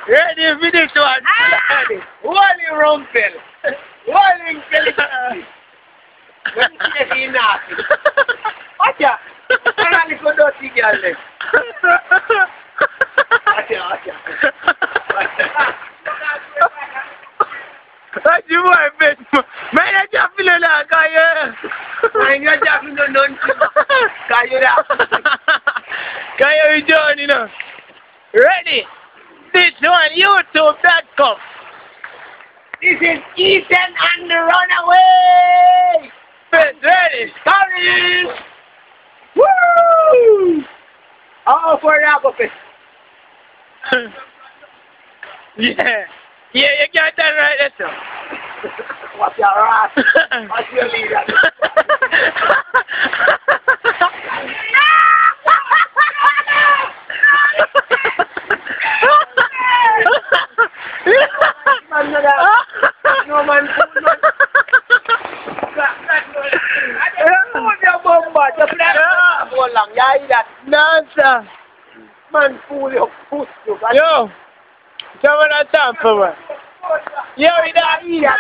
Ready for this one? Wally Rumpel. Wally Rumpel. When you see him nasty. Watch out. I'm going to go to the girl. Watch out. What you want, bitch? Man, I just feel like I just feel nonsense. Kaya John, you know. Ready? This one, YouTube.com. This is Ethan and the Runaway. Ready? Coming. Woo! Oh, for that buffet. Yeah. Yeah, you got that right, that's all. What's your ass? What's your leader? No man, Nasa man fool your push you. Yo, someone at time for one. Yo, we don't need that.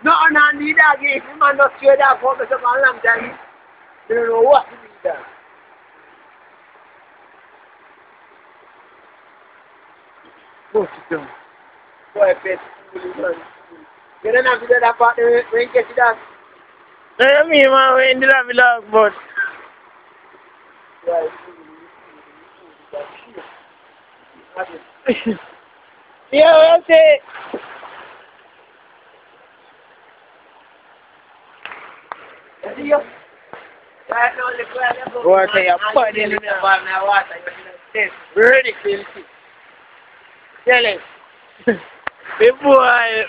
No, I need that. If you man not sure that for me, so long time. You don't know what to do that. What's it doing? Boy, best fool, man. You don't have to do that part when you get it done. I mean, man, we ended up with love, but. Yeah, that's it. Go and say you're putting in the bottom of water. Ready, Phil. Tell him. Big boy.